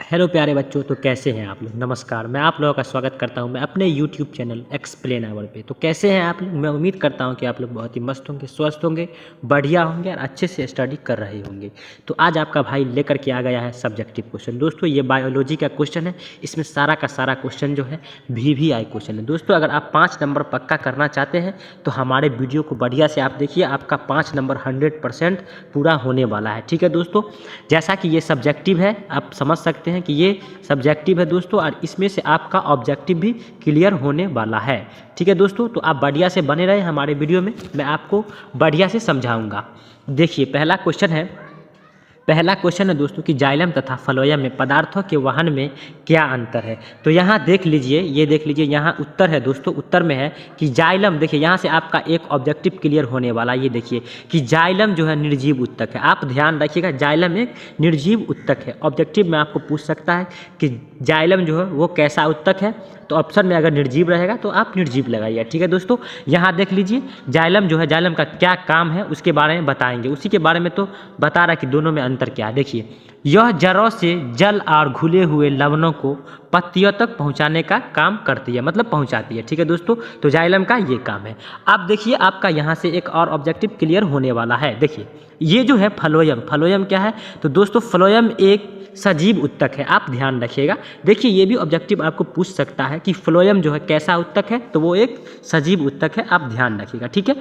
Hello प्यारे बच्चों, तो कैसे हैं आप लोग। नमस्कार, मैं आप लोगों का स्वागत करता हूं मैं अपने यूट्यूब चैनल एक्सप्लेन आवर पे। तो कैसे हैं आप लोग। मैं उम्मीद करता हूं कि आप लोग बहुत ही मस्त होंगे, स्वस्थ होंगे, बढ़िया होंगे और अच्छे से स्टडी कर रहे होंगे। तो आज आपका भाई लेकर के आ गया है सब्जेक्टिव क्वेश्चन। दोस्तों ये बायोलॉजी का क्वेश्चन है, इसमें सारा का सारा क्वेश्चन जो है VVI क्वेश्चन है। दोस्तों अगर आप 5 नंबर पक्का करना चाहते हैं तो हमारे वीडियो को बढ़िया से आप देखिए, आपका 5 नंबर 100% पूरा होने वाला है। ठीक है दोस्तों, जैसा कि ये सब्जेक्टिव है, आप समझ सकते हैं कि ये सब्जेक्टिव है दोस्तों, और इसमें से आपका ऑब्जेक्टिव भी क्लियर होने वाला है। ठीक है दोस्तों, तो आप बढ़िया से बने रहे हमारे वीडियो में, मैं आपको बढ़िया से समझाऊंगा। देखिए पहला क्वेश्चन है दोस्तों कि जाइलम तथा फ्लोएम में पदार्थों के वहन में क्या अंतर है। तो यहाँ देख लीजिए, ये देख लीजिए, यहाँ उत्तर है दोस्तों। उत्तर में है कि जाइलम, देखिए यहाँ से आपका एक ऑब्जेक्टिव क्लियर होने वाला। ये देखिए कि जाइलम जो है निर्जीव उत्तक है। आप ध्यान रखिएगा, जाइलम एक निर्जीव उत्तक है। ऑब्जेक्टिव में आपको पूछ सकता है कि जाइलम जो है वो कैसा उत्तक है, तो ऑप्शन में अगर निर्जीव रहेगा तो आप निर्जीव लगाइए। ठीक है दोस्तों, यहाँ देख लीजिए जाइलम जो है, जाइलम का क्या काम है उसके बारे में बताएंगे। उसी के बारे में तो बता रहा है कि दोनों में अंतर क्या है। देखिए, यह जड़ों से जल और घुले हुए लवणों को पत्तियों तक पहुंचाने का काम करती है, मतलब पहुंचाती है। ठीक है दोस्तों, तो जाइलम का ये काम है। अब देखिए आपका यहाँ से एक और ऑब्जेक्टिव क्लियर होने वाला है। देखिए ये जो है फ्लोएम, फ्लोएम क्या है, तो दोस्तों फ्लोएम एक सजीव उत्तक है। आप ध्यान रखिएगा, देखिए ये भी ऑब्जेक्टिव आपको पूछ सकता है कि फ्लोएम जो है कैसा उत्तक है, तो वो एक सजीव उत्तक है। आप ध्यान रखिएगा, ठीक है।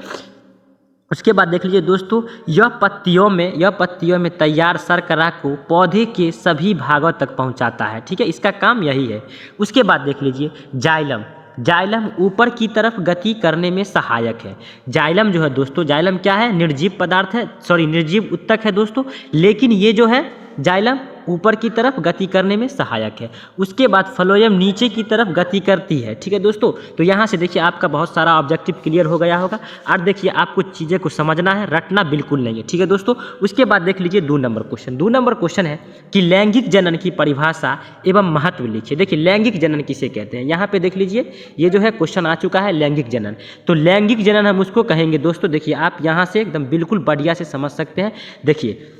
उसके बाद देख लीजिए दोस्तों, यह पत्तियों में तैयार शर्करा को पौधे के सभी भागों तक पहुंचाता है। ठीक है, इसका काम यही है। उसके बाद देख लीजिए जाइलम, जाइलम ऊपर की तरफ गति करने में सहायक है। जाइलम जो है दोस्तों, जाइलम क्या है, निर्जीव पदार्थ है, निर्जीव उत्तक है दोस्तों, लेकिन ये जो है जाइलम ऊपर की तरफ गति करने में सहायक है। उसके बाद फ्लोएम नीचे की तरफ गति करती है। ठीक है दोस्तों, तो यहाँ से देखिए आपका बहुत सारा ऑब्जेक्टिव क्लियर हो गया होगा। और देखिए आपको चीज़ें को समझना है, रटना बिल्कुल नहीं है। ठीक है दोस्तों, उसके बाद देख लीजिए 2 नंबर क्वेश्चन। 2 नंबर क्वेश्चन है कि लैंगिक जनन की परिभाषा एवं महत्व लिखिए। देखिए लैंगिक जनन किसे कहते हैं, यहाँ पे देख लीजिए, ये जो है क्वेश्चन आ चुका है लैंगिक जनन। तो लैंगिक जनन हम उसको कहेंगे दोस्तों, देखिए आप यहाँ से एकदम बिल्कुल बढ़िया से समझ सकते हैं। देखिए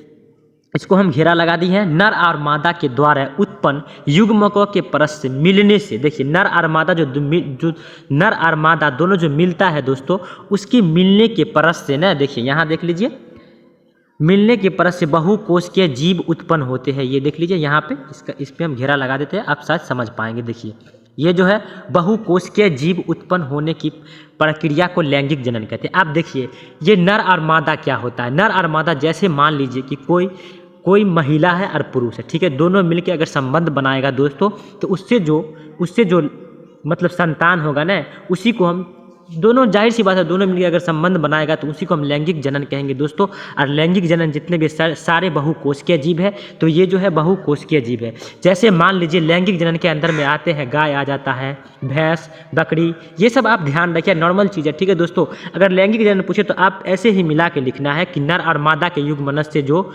इसको हम घेरा लगा दी है, नर और मादा के द्वारा उत्पन्न युग्मकों के परस से मिलने से। देखिए नर और मादा जो नर और मादा दोनों जो मिलता है दोस्तों, उसकी मिलने के परस से ना, देखिए यहाँ देख लीजिए, मिलने के परस से बहुकोशिकीय जीव उत्पन्न होते हैं। ये देख लीजिए यहाँ पे, इस पे हम घेरा लगा देते हैं, आप शायद समझ पाएंगे। देखिए ये जो है बहुकोशिकीय जीव उत्पन्न होने की प्रक्रिया को लैंगिक जनन कहते हैं। आप देखिए ये नर और मादा क्या होता है। नर और मादा, जैसे मान लीजिए कि कोई महिला है और पुरुष है, ठीक है, दोनों मिलकर अगर संबंध बनाएगा दोस्तों, तो उससे जो मतलब संतान होगा ना, उसी को हम दोनों, जाहिर सी बात है, दोनों मिलकर अगर संबंध बनाएगा तो उसी को हम लैंगिक जनन कहेंगे दोस्तों। और लैंगिक जनन जितने भी सारे बहुकोशिकीय जीव है, तो ये जो है बहुकोशिकीय जीव है। जैसे मान लीजिए लैंगिक जनन के अंदर में आते हैं, गाय आ जाता है, भैंस, बकरी, ये सब आप ध्यान रखिए, नॉर्मल चीज़ है। ठीक है दोस्तों, अगर लैंगिक जनन पूछे तो आप ऐसे ही मिला के लिखना है कि नर और मादा के युग्मनज से जो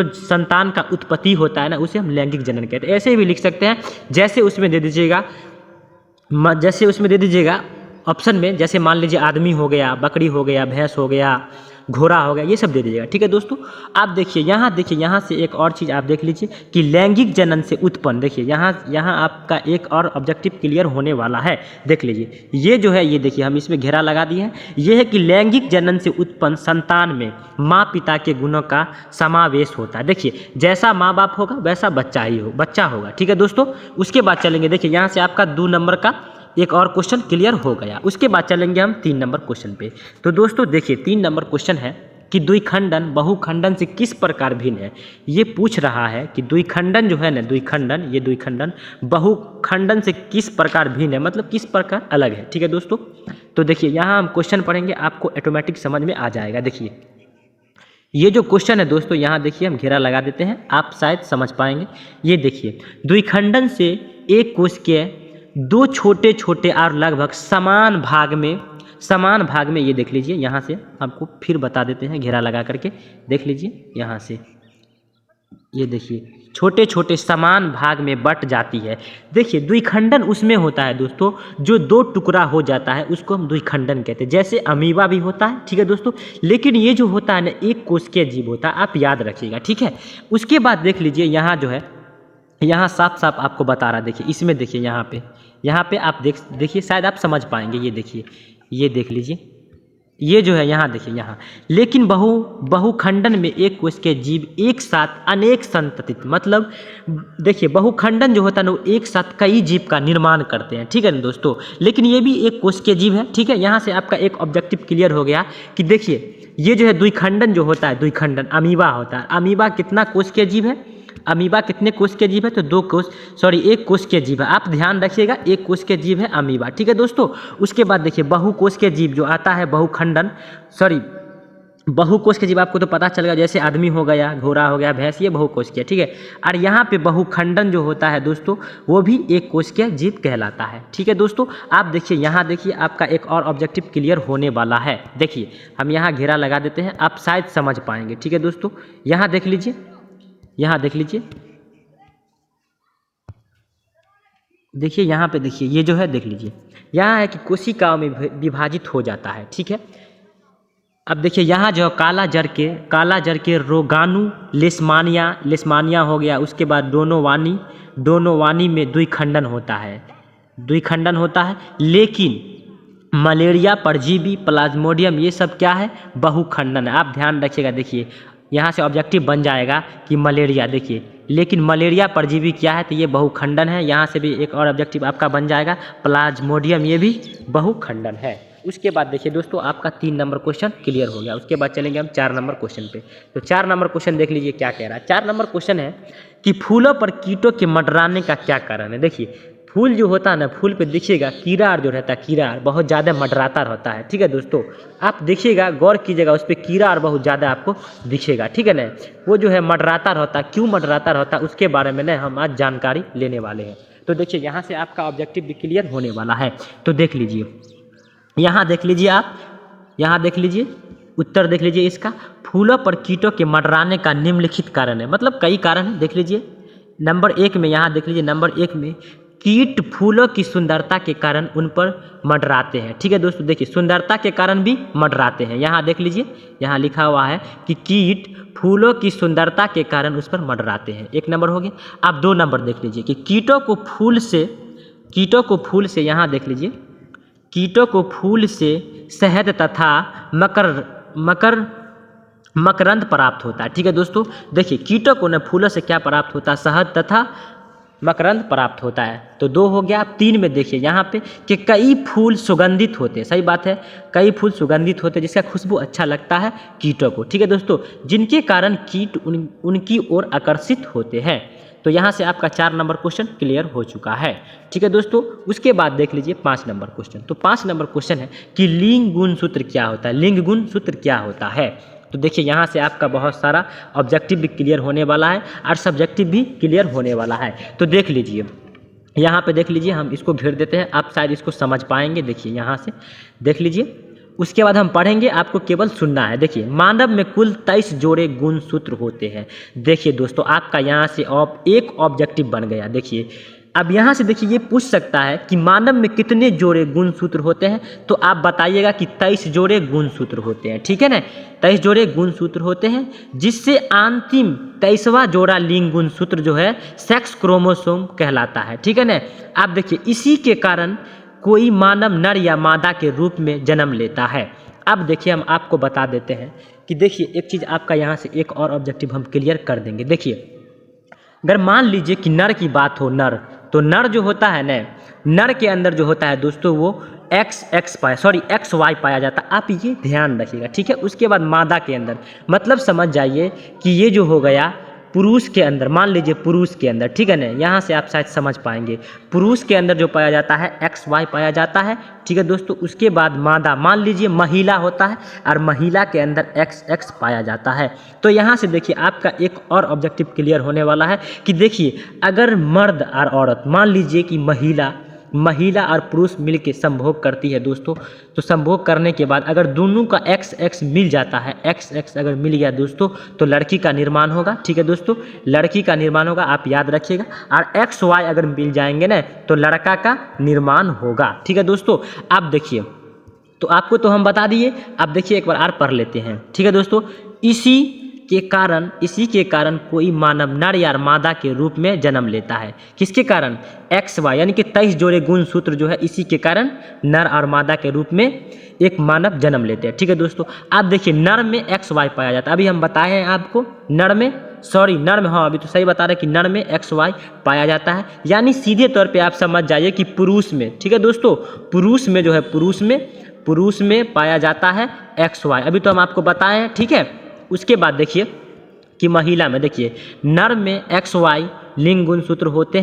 संतान का उत्पत्ति होता है ना, उसे हम लैंगिक जनन कहते हैं। ऐसे भी लिख सकते हैं, जैसे उसमें दे दीजिएगा ऑप्शन में, जैसे मान लीजिए आदमी हो गया, बकरी हो गया, भैंस हो गया, घोड़ा हो गया, ये सब दे दीजिएगा। ठीक है दोस्तों, आप देखिए यहाँ से एक और चीज़ आप देख लीजिए कि लैंगिक जनन से उत्पन्न, देखिए यहाँ आपका एक और ऑब्जेक्टिव क्लियर होने वाला है। देख लीजिए ये जो है, ये देखिए हम इसमें घेरा लगा दिए हैं। ये है कि लैंगिक जनन से उत्पन्न संतान में माँ पिता के गुणों का समावेश होता है। देखिए जैसा माँ बाप होगा वैसा बच्चा होगा। ठीक है दोस्तों, उसके बाद चलेंगे, देखिए यहाँ से आपका 2 नंबर का एक और क्वेश्चन क्लियर हो गया। उसके बाद चलेंगे हम 3 नंबर क्वेश्चन पे। तो दोस्तों देखिए 3 नंबर क्वेश्चन है कि द्विखंडन बहुखंडन से किस प्रकार भिन्न है। ये पूछ रहा है कि द्विखंडन जो है ना, द्विखंडन बहुखंडन से किस प्रकार भिन्न है, मतलब किस प्रकार अलग है। ठीक है दोस्तों, तो देखिए यहाँ हम क्वेश्चन पढ़ेंगे, आपको ऑटोमेटिक समझ में आ जाएगा। देखिए ये जो क्वेश्चन है दोस्तों, यहाँ देखिए हम घेरा लगा देते हैं, आप शायद समझ पाएंगे। ये देखिए द्विखंडन से एक कोश के 2 छोटे छोटे और लगभग समान भाग में, ये देख लीजिए, यहाँ से आपको फिर बता देते हैं घेरा लगा करके, देख लीजिए यहाँ से, ये देखिए छोटे छोटे समान भाग में बट जाती है। देखिए द्विखंडन उसमें होता है दोस्तों, जो 2 टुकड़ा हो जाता है उसको हम द्विखंडन कहते हैं। जैसे अमीबा भी होता है, ठीक है दोस्तों, लेकिन ये जो होता है ना, एक कोशिकीय जीव होता है, आप याद रखिएगा। ठीक है, उसके बाद देख लीजिए यहाँ जो है यहाँ साफ साफ आपको बता रहा है, देखिए इसमें देखिए यहाँ पे आप देखिए शायद आप समझ पाएंगे। ये देखिए, ये देख लीजिए, ये जो है यहाँ देखिए यहाँ, लेकिन बहुखंडन में एक कोश के जीव एक साथ अनेक संततित, मतलब देखिए बहुखंडन जो होता है ना वो एक साथ कई जीव का निर्माण करते हैं, ठीक है ना दोस्तों। लेकिन ये भी एक कोश के जीव है, ठीक है। यहाँ से आपका एक ऑब्जेक्टिव क्लियर हो गया कि देखिए ये जो है द्विखंडन जो होता है, द्विखंडन अमीबा होता है। अमीबा कितना कोश के जीव है? अमीबा कितने कोश के जीव है? तो एक कोश के जीव है। आप ध्यान रखिएगा, एक कोश के जीव है अमीबा, ठीक है दोस्तों। उसके बाद देखिए बहुकोश के जीव जो आता है, बहुकोश के जीव आपको तो पता चल गया, जैसे आदमी हो गया, घोड़ा हो गया, भैंस, ये बहुकोश के, ठीक है। और यहाँ पे बहुखंडन जो होता है दोस्तों, वो भी एक कोश के जीव कहलाता है, ठीक है दोस्तों। आप देखिए यहाँ देखिए, आपका एक और ऑब्जेक्टिव क्लियर होने वाला है। देखिए हम यहाँ घेरा लगा देते हैं, आप शायद समझ पाएंगे, ठीक है दोस्तों। यहाँ देख लीजिए, यहाँ देख लीजिए, देखिए यहाँ पे देखिए, ये जो है देख लीजिए, यहाँ है कि कोशिकाओं में विभाजित हो जाता है, ठीक है। अब देखिए यहाँ जो काला जर के रोगाणु लेशमानिया हो गया। उसके बाद डोनोवानी में द्विखंडन होता है, लेकिन मलेरिया परजीवी प्लाज्मोडियम ये सब क्या है? बहुखंडन है। आप ध्यान रखिएगा, देखिए यहाँ से ऑब्जेक्टिव बन जाएगा कि मलेरिया, देखिए लेकिन मलेरिया परजीवी क्या है? तो ये बहुखंडन है। यहाँ से भी एक और ऑब्जेक्टिव आपका बन जाएगा, प्लाज्मोडियम ये भी बहुखंडन है। उसके बाद देखिए दोस्तों, आपका 3 नंबर क्वेश्चन क्लियर हो गया। उसके बाद चलेंगे हम 4 नंबर क्वेश्चन पे। तो 4 नंबर क्वेश्चन देख लीजिए क्या कह रहा है। 4 नंबर क्वेश्चन है कि फूलों पर कीटों के मंडराने का क्या कारण है? देखिए फूल जो होता है ना, फूल पे देखिएगा कीड़ा जो रहता है, कीड़ा बहुत ज़्यादा मंडराता रहता है, ठीक है दोस्तों। आप देखिएगा, गौर कीजिएगा, उस पर कीड़ा बहुत ज़्यादा आपको दिखेगा, ठीक है ना। वो जो है मंडराता रहता है, क्यों मंडराता रहता है उसके बारे में ना हम आज जानकारी लेने वाले हैं। तो देखिए यहाँ से आपका ऑब्जेक्टिव भी क्लियर होने वाला है। तो देख लीजिए, यहाँ देख लीजिए, आप यहाँ देख लीजिए, उत्तर देख लीजिए इसका। फूलों पर कीटों के मंडराने का निम्नलिखित कारण है, मतलब कई कारण है, देख लीजिए। नंबर 1 में यहाँ देख लीजिए, नंबर 1 में कीट फूलों की सुंदरता के कारण उन पर मंडराते हैं, ठीक है दोस्तों। देखिए सुंदरता के कारण भी मंडराते हैं, यहाँ देख लीजिए, यहाँ लिखा हुआ है कि कीट फूलों की सुंदरता के कारण उस पर मंडराते हैं। 1 नंबर हो गया। आप 2 नंबर देख लीजिए कि कीटों को फूल से यहाँ देख लीजिए, कीटों को फूल से शहद तथा मकरंद प्राप्त होता है, ठीक है दोस्तों। देखिए कीटों को न फूलों से क्या प्राप्त होता है? शहद तथा मकरंद प्राप्त होता है। तो 2 हो गया। आप 3 में देखिए यहाँ पे कि कई फूल सुगंधित होते हैं, सही बात है, कई फूल सुगंधित होते हैं जिसका खुशबू अच्छा लगता है कीटों को, ठीक है दोस्तों, जिनके कारण कीट उनकी ओर आकर्षित होते हैं। तो यहाँ से आपका 4 नंबर क्वेश्चन क्लियर हो चुका है, ठीक है दोस्तों। उसके बाद देख लीजिए 5 नंबर क्वेश्चन। तो 5 नंबर क्वेश्चन है कि लिंग गुण सूत्र क्या होता है? लिंग गुण सूत्र क्या होता है? तो देखिए यहाँ से आपका बहुत सारा ऑब्जेक्टिव भी क्लियर होने वाला है और सब्जेक्टिव भी क्लियर होने वाला है। तो देख लीजिए, यहाँ पे देख लीजिए, हम इसको घेर देते हैं, आप शायद इसको समझ पाएंगे। देखिए यहाँ से देख लीजिए, उसके बाद हम पढ़ेंगे, आपको केवल सुनना है। देखिए मानव में कुल 23 जोड़े गुण सूत्र होते हैं। देखिए दोस्तों, आपका यहाँ से एक ऑब्जेक्टिव बन गया। देखिए अब यहाँ से देखिए, ये पूछ सकता है कि मानव में कितने जोड़े गुण सूत्र होते हैं, तो आप बताइएगा कि 23 जोड़े गुण सूत्र होते हैं, ठीक है ना। 23 जोड़े गुण सूत्र होते हैं, जिससे अंतिम 23वां जोड़ा लिंग गुण सूत्र जो है सेक्स क्रोमोसोम कहलाता है, ठीक है ना। आप देखिए इसी के कारण कोई मानव नर या मादा के रूप में जन्म लेता है। अब देखिए हम आपको बता देते हैं कि देखिए एक चीज़ आपका यहाँ से एक और ऑब्जेक्टिव हम क्लियर कर देंगे। देखिए अगर मान लीजिए कि नर की बात हो, नर, तो नर जो होता है ना, नर के अंदर जो होता है दोस्तों वो XY पाया जाता है। आप ये ध्यान रखिएगा, ठीक है। उसके बाद मादा के अंदर, मतलब समझ जाइए कि ये जो हो गया पुरुष के अंदर, मान लीजिए पुरुष के अंदर, ठीक है ना, यहाँ से आप शायद समझ पाएंगे, पुरुष के अंदर जो पाया जाता है XY पाया जाता है, ठीक है दोस्तों। उसके बाद मादा, मान लीजिए महिला होता है और महिला के अंदर XX पाया जाता है। तो यहाँ से देखिए आपका एक और ऑब्जेक्टिव क्लियर होने वाला है कि देखिए अगर मर्द और औरत, मान लीजिए कि महिला और पुरुष मिलके संभोग करती है दोस्तों, तो संभोग करने के बाद अगर दोनों का XX मिल जाता है, XX अगर मिल गया दोस्तों, तो लड़की का निर्माण होगा, ठीक है दोस्तों, लड़की का निर्माण होगा, आप याद रखिएगा। और XY अगर मिल जाएंगे ना, तो लड़का का निर्माण होगा, ठीक है दोस्तों। आप देखिए, तो आपको तो हम बता दिए, आप देखिए एक बार और पढ़ लेते हैं, ठीक है दोस्तों। इसी इसी के कारण कोई मानव नर या मादा के रूप में जन्म लेता है। किसके कारण? एक्स वाई, यानी कि 23 जोड़े गुणसूत्र जो है इसी के कारण नर और मादा के रूप में एक मानव जन्म लेते हैं। ठीक है दोस्तों, आप देखिए नर में एक्स वाई पाया जाता है। अभी हम बताए हैं आपको नर में हाँ अभी तो सही बता रहे हैं कि नर में एक्स वाई पाया जाता है। यानी सीधे तौर पे आप समझ जाइए कि पुरुष में, ठीक है दोस्तों, पुरुष में जो है पुरुष में पाया जाता है एक्स वाई। अभी तो हम आपको बताए हैं। ठीक है, उसके बाद देखिए कि महिला में देखिए नर में एक्स वाई लिंग गुणसूत्र होते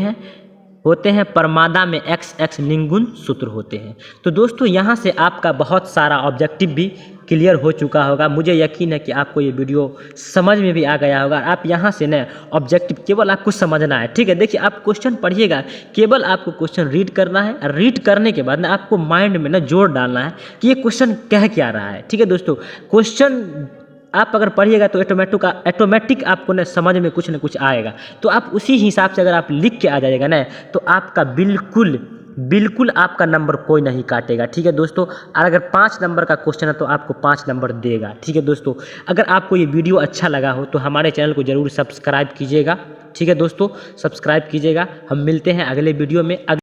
हैं पर मादा में एक्स एक्स लिंग गुणसूत्र होते हैं। तो दोस्तों यहाँ से आपका बहुत सारा ऑब्जेक्टिव भी क्लियर हो चुका होगा। मुझे यकीन है कि आपको ये वीडियो समझ में भी आ गया होगा। आप यहाँ से ना ऑब्जेक्टिव केवल आपको समझना है। ठीक है, देखिए आप क्वेश्चन पढ़िएगा, केवल आपको क्वेश्चन रीड करना है। रीड करने के बाद ना आपको माइंड में ना जोर डालना है कि ये क्वेश्चन कह क्या रहा है। ठीक है दोस्तों, क्वेश्चन आप अगर पढ़िएगा तो ऑटोमेटिक आपको ना समझ में कुछ ना कुछ आएगा। तो आप उसी हिसाब से अगर आप लिख के आ जाएगा ना तो आपका बिल्कुल आपका नंबर कोई नहीं काटेगा। ठीक है दोस्तों, और अगर 5 नंबर का क्वेश्चन है तो आपको 5 नंबर देगा। ठीक है दोस्तों, अगर आपको ये वीडियो अच्छा लगा हो तो हमारे चैनल को ज़रूर सब्सक्राइब कीजिएगा। ठीक है दोस्तों, सब्सक्राइब कीजिएगा। हम मिलते हैं अगले वीडियो में।